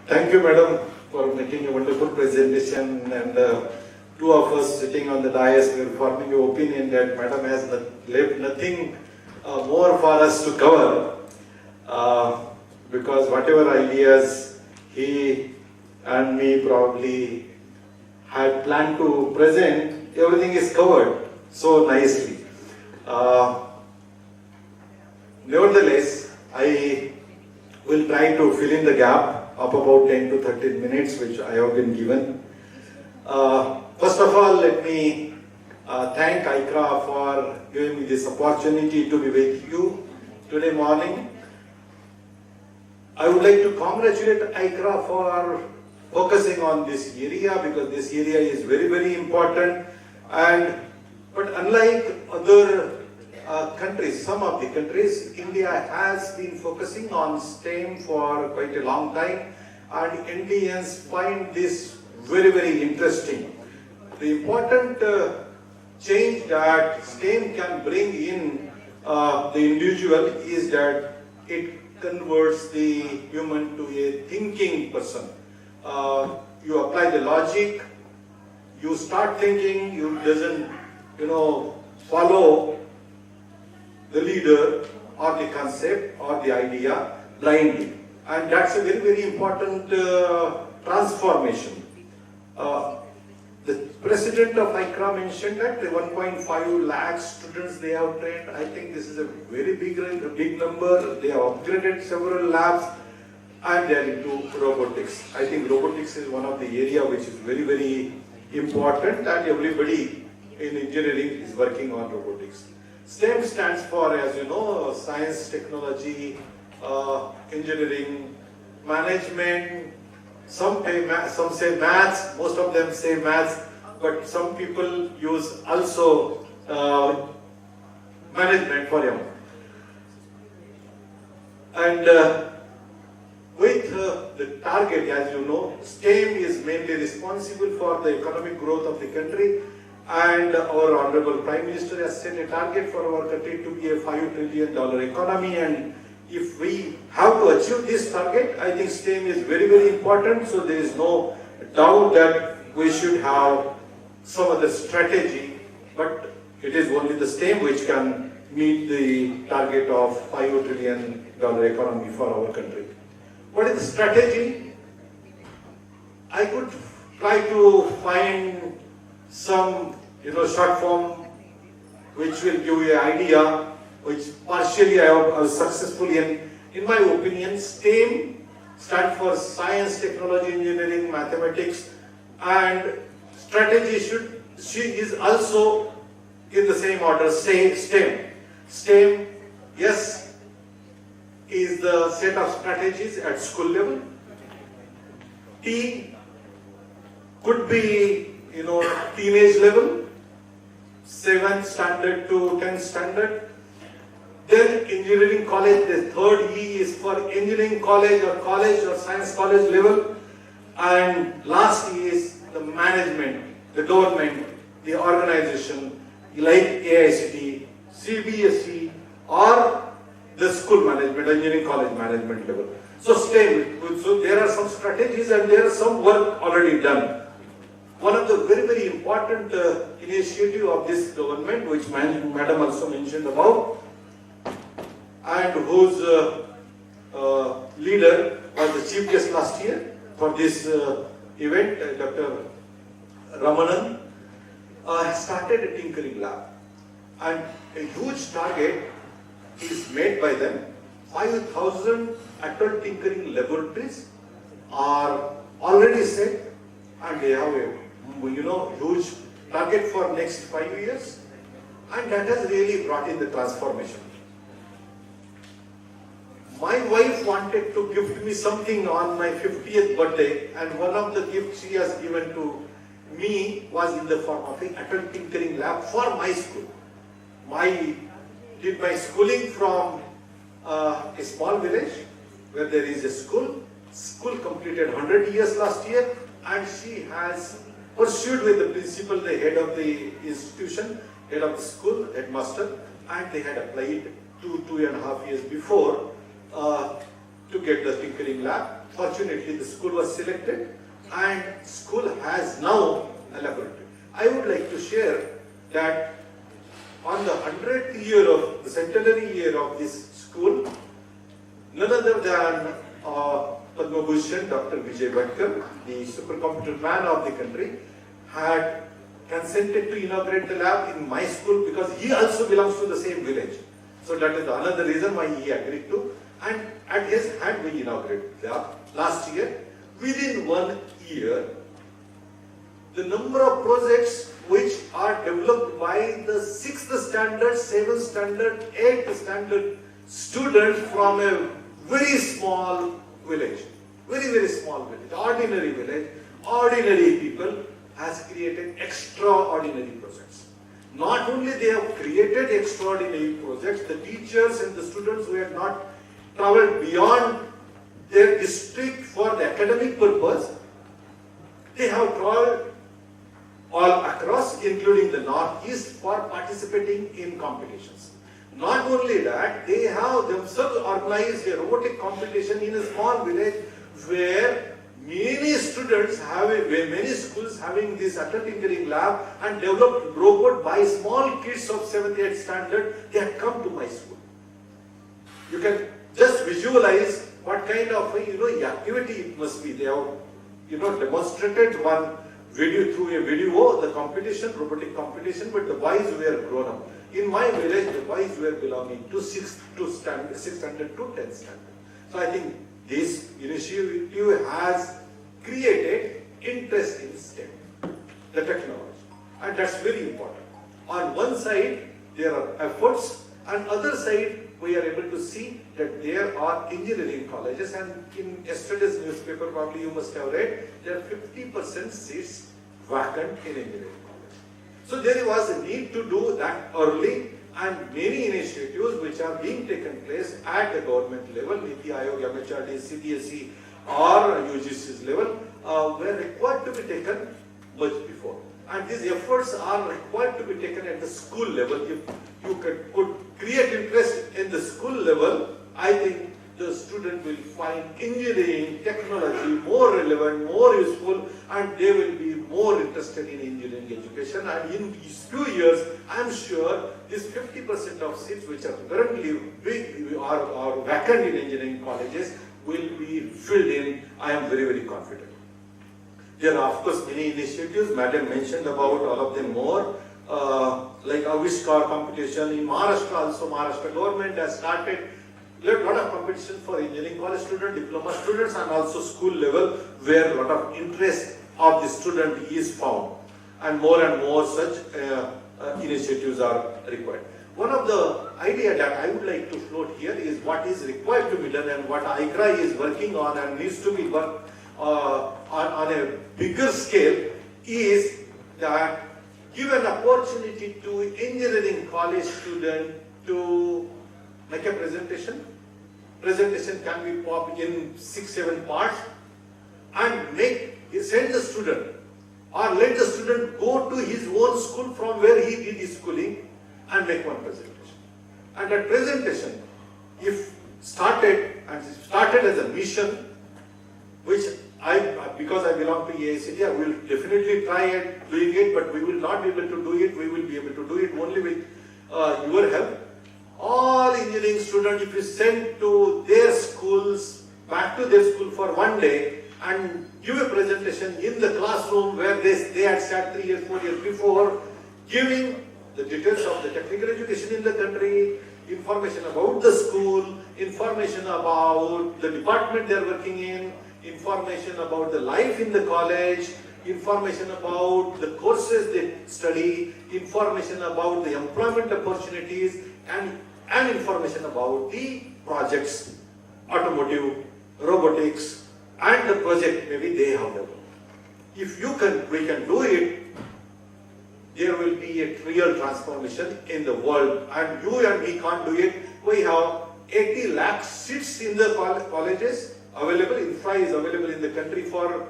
Thank you, madam, for making a wonderful presentation. And two of us sitting on the dais, we are forming an opinion that madam has left nothing more for us to cover. Because whatever ideas he and me probably had planned to present, everything is covered so nicely. Nevertheless, I will try to fill in the gap of about 10 to 13 minutes which I have been given. First of all, let me thank ICRA for giving me this opportunity to be with you today morning. I would like to congratulate ICRA for focusing on this area because this area is very, very important. But unlike other countries, some of the countries, India has been focusing on STEM for quite a long time, and Indians find this very, very interesting. The important change that STEM can bring in the individual is that it converts the human to a thinking person. You apply the logic, you start thinking, you doesn't, follow the leader or the concept or the idea blindly. And that's a very, very important transformation. The president of ICRA mentioned that the 1.5 lakh students they have trained. I think this is a very big number. They have upgraded several labs and they are into robotics. I think robotics is one of the area which is very, very important, and everybody in engineering is working on robotics. STEM stands for, as you know, science, technology, engineering, management. Some say maths, most of them say maths, but some people use also management for them. And with the target, as you know, STEM is mainly responsible for the economic growth of the country. And our Honorable Prime Minister has set a target for our country to be a $5 trillion economy. And if we have to achieve this target, I think STEM is very, very important. So there is no doubt that we should have some other strategy. But it is only the STEM which can meet the target of $5 trillion economy for our country. What is the strategy? I could try to find some short form which will give you an idea, which partially I was successful in. In my opinion, STEM stands for science, technology, engineering, mathematics, and strategy is also in the same order, say STEM. STEM, yes, is the set of strategies at school level. T could be teenage level, 7th standard to 10th standard. Then engineering college, the third E is for engineering college or science college level. And last E is the management, the government, the organization like AICT, CBSE, or the school management, engineering college management level. So STEM, so there are some strategies and there is some work already done. One of the very, very important initiative of this government, which Madam also mentioned about, and whose leader was the chief guest last year for this event, Dr. Ramanan, has started a tinkering lab. And a huge target is made by them. 5,000 adult tinkering laboratories are already set, and they have a huge target for next 5 years, and that has really brought in the transformation. My wife wanted to gift me something on my 50th birthday, and one of the gifts she has given to me was in the form of an adult tinkering lab for my school. I did my schooling from a small village where there is a school. School completed 100 years last year, and she has pursued with the principal, the head of the institution, head of the school, headmaster, and they had applied 2.5 years before to get the tinkering lab. Fortunately, the school was selected and school has now a laboratory. I would like to share that on the 100th year of the centenary year of this school, none other than Padma Bhushan Dr. Vijay Bhatkar, the supercomputer man of the country, had consented to inaugurate the lab in my school because he also belongs to the same village. So that is another reason why he agreed to. And at his hand we inaugurated the lab last year. Within 1 year, the number of projects which are developed by the 6th standard, 7th standard, 8th standard students from a very small village, very small village, ordinary people, has created extraordinary projects. Not only they have created extraordinary projects, the teachers and the students who had not traveled beyond their district for the academic purpose, they have traveled all across, including the northeast, for participating in competitions. Not only that, they have themselves organized a robotic competition in a small village where many students many schools having this tinkering lab and developed robot by small kids of 7th, 8th standard. They have come to my school. You can just visualize what kind of activity it must be. They have demonstrated one video through a video, the competition, robotic competition, but the boys were grown up. In my village, the boys were belonging to 6th standard to 10th standard. So I think this initiative has created interest in STEM, the technology, and that's very important. On one side, there are efforts, and other side, we are able to see that there are engineering colleges, and in yesterday's newspaper, probably you must have read, there are 50% seats vacant in engineering college. So there was a need to do that early, and many initiatives which are being taken place at the government level, Niti Aayog, MHRD, CBSE or UGC's level, were required to be taken much before. And these efforts are required to be taken at the school level. If you could create interest in the school level, I think the student will find engineering, technology more relevant, more useful, and they will be more interested in engineering education. And in these few years, I am sure this 50% of seats which are currently are vacant in engineering colleges will be filled in. I am very confident. There are of course many initiatives. Madam mentioned about all of them more. Like Aviskar competition in Maharashtra also. Maharashtra government has started a lot of competition for engineering college students, diploma students, and also school level where a lot of interest of the student is found. And more such initiatives are required. One of the idea that I would like to float here is what is required to be done and what ICRA is working on and needs to be worked on a bigger scale is that give an opportunity to engineering college student to make a presentation. Presentation can be popped in 6-7 parts and send the student or let the student go to his own school from where he did his schooling and make one presentation. And that presentation, if started as a mission, which because I belong to AICTE, I will definitely try at doing it, but we will not be able to do it. We will be able to do it only with your help. All engineering students, if you send to their schools, back to their school for one day and give a presentation in the classroom where they had sat 3 years, 4 years before, giving the details of the technical education in the country, information about the school, information about the department they are working in, information about the life in the college, information about the courses they study, information about the employment opportunities, and information about the projects, automotive, robotics, and the project maybe they have developed. If we can do it, there will be a real transformation in the world, and you and me can't do it. We have 80 lakh seats in the colleges available. Infra is available in the country for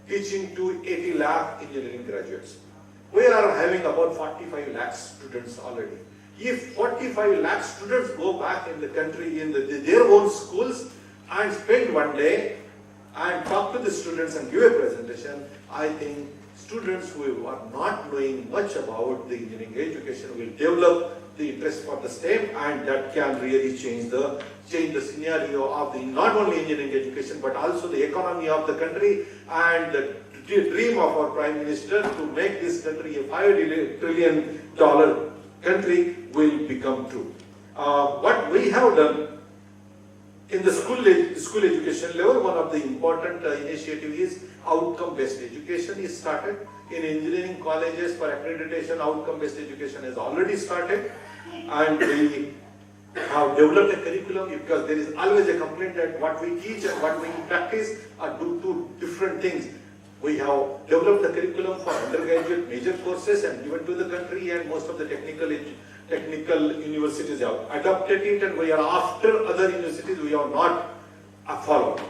teaching to 80 lakh engineering graduates. We are having about 45 lakh students already. If 45 lakh students go back in the country in their own schools and spend one day and talk to the students and give a presentation, I think students who are not knowing much about the engineering education will develop the interest for the STEM, and that can really change the scenario of the not only engineering education but also the economy of the country, and the dream of our Prime Minister to make this country a $5 trillion country will become true. What we have done in the school education level, one of the important initiative is outcome-based education is started. In engineering colleges for accreditation, outcome-based education has already started, and we have developed a curriculum, because there is always a complaint that what we teach and what we practice are two different things. We have developed the curriculum for undergraduate major courses and given to the country, and most of the technical universities have adopted it, and we are after other universities we are not followed.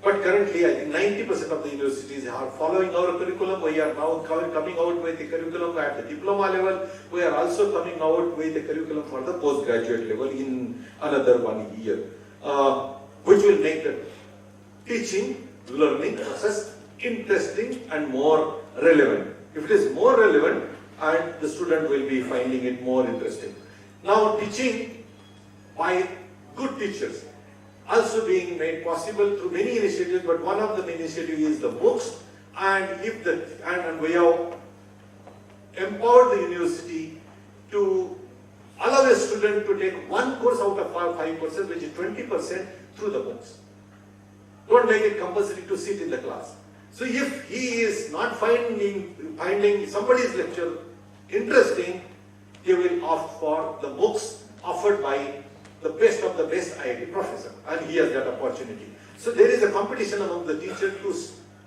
But currently I think 90% of the universities are following our curriculum. We are now coming out with a curriculum at the diploma level. We are also coming out with a curriculum for the postgraduate level in another 1 year, which will make the teaching, learning process interesting and more relevant. If it is more relevant, and the student will be finding it more interesting. Now, teaching by good teachers also being made possible through many initiatives, but one of the initiatives is the books, and we have empowered the university to allow a student to take one course out of 5%, which is 20% through the books. Don't make it compulsory to sit in the class. So if he is not finding somebody's lecture interesting, he will opt for the books offered by the best of the best IIT professor, and he has that opportunity. So there is a competition among the teachers to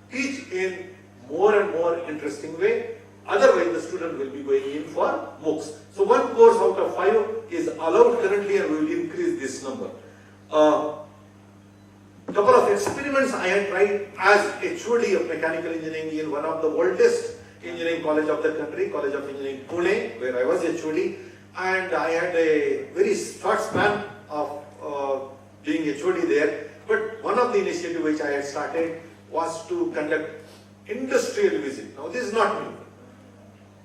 teach in more and more interesting way. Otherwise, the student will be going in for books. So one course out of 5 is allowed currently, and we will increase this number. Couple of experiments I had tried as HOD of mechanical engineering in one of the oldest engineering college of the country, College of Engineering Pune, where I was HOD, and I had a very short span of being HOD there. But one of the initiatives which I had started was to conduct industrial visit. Now this is not new.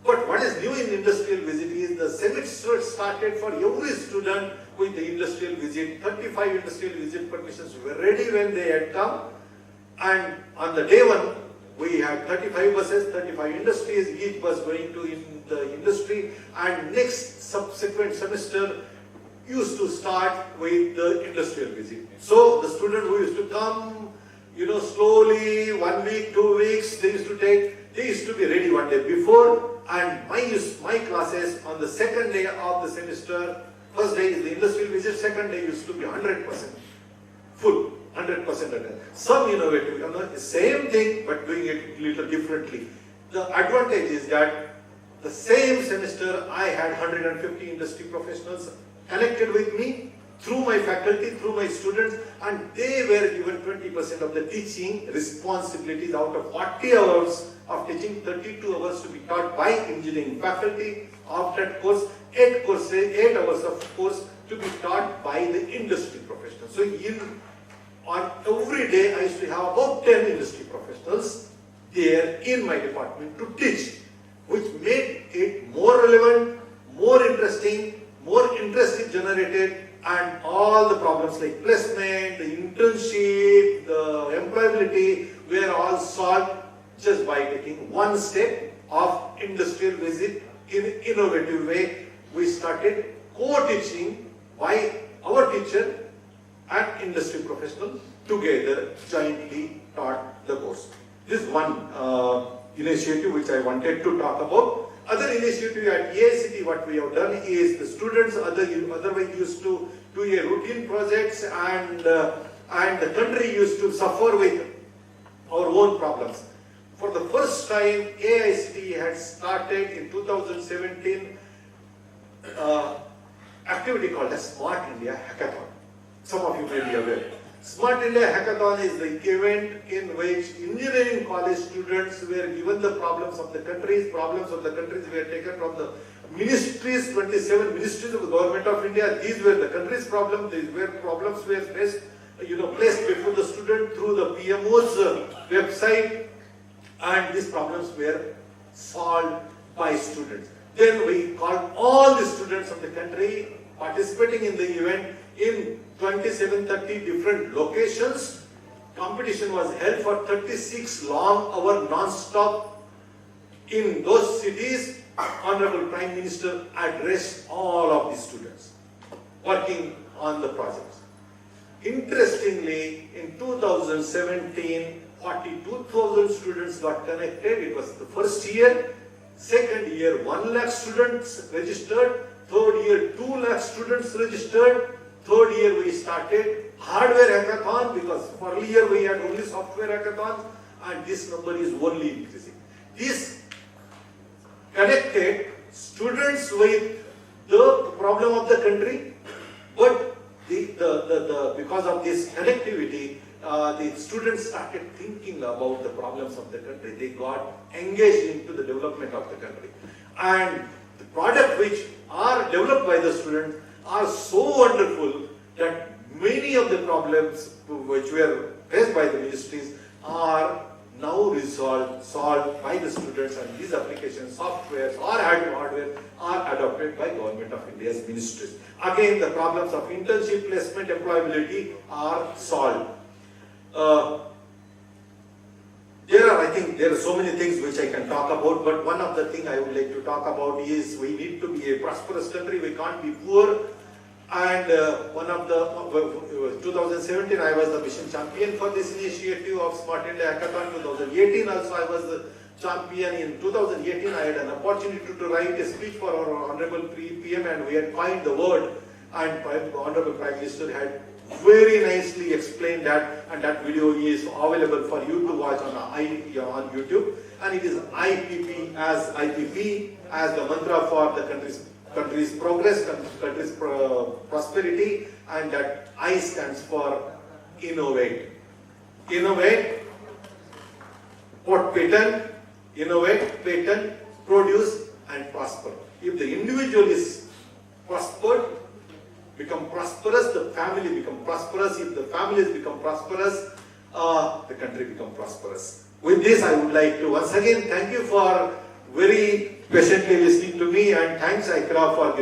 But what is new in industrial visit is the semester started for every student with the industrial visit. 35 industrial visit permissions were ready when they had come, and on the day one we had 35 buses, 35 industries, each bus going to in the industry, and next subsequent semester used to start with the industrial visit. So the student who used to come, slowly, 1 week, 2 weeks, they used to be ready one day before, and my classes on the second day of the semester, first day is the industrial visit, second day used to be 100% full, 100% attendance. Some innovative, same thing but doing it a little differently. The advantage is that the same semester I had 150 industry professionals connected with me through my faculty, through my students, and they were given 20% of the teaching responsibilities. Out of 40 hours of teaching, 32 hours to be taught by engineering faculty. After that course, 8 hours of course to be taught by the industry professionals. So on every day I used to have about 10 industry professionals there in my department to teach, which made it more relevant, more interesting, more interest generated, and all the problems like placement, the internship, the employability were all solved just by taking one step of industrial visit in an innovative way. We started co-teaching by our teacher and industry professional together jointly taught the course. This is one initiative which I wanted to talk about. Other initiative at AICT, what we have done is the students otherwise used to do a routine projects, and the country used to suffer with our own problems. For the first time, AICT had started in 2017 activity called as Smart India Hackathon. Some of you may be aware. Smart India Hackathon is the event in which engineering college students were given the problems of the countries. Problems of the countries were taken from the ministries, 27 ministries of the government of India. These were the country's problems. These were problems were placed before student through the PMO's website, and these problems were solved by students. Then we called all the students of the country participating in the event in 27-30 different locations. Competition was held for 36 long hours non-stop in those cities. Honorable Prime Minister addressed all of the students working on the projects. Interestingly, in 2017, 42,000 students got connected. It was the first year. Second year, 1 lakh students registered. Third year, 2 lakh students registered. Third year, we started hardware hackathon, because earlier we had only software hackathons, and this number is only increasing. This connected students with the problem of the country, but because of this connectivity, the students started thinking about the problems of the country. They got engaged into the development of the country. And the products which are developed by the students are so wonderful that many of the problems which were faced by the ministries are now solved by the students, and these applications, softwares or hardware are adopted by Government of India's ministries. Again, the problems of internship, placement, employability are solved. I think there are so many things which I can talk about, but one of the things I would like to talk about is we need to be a prosperous country. We can't be poor. And 2017 I was the mission champion for this initiative of Smart India Hackathon. 2018 also I was the champion. In 2018 I had an opportunity to write a speech for our Honorable PM, and we had coined the word, and Honorable Prime Minister had very nicely explained that, and that video is available for you to watch on YouTube, and it is IPP as the mantra for the country's progress, country's prosperity, and that I stands for innovate. Innovate, patent, produce, and prosper. If the individual is prospered, become prosperous, the family become prosperous. If the families become prosperous, the country become prosperous. With this, I would like to once again thank you for very patiently listening to me, and thanks ICRA for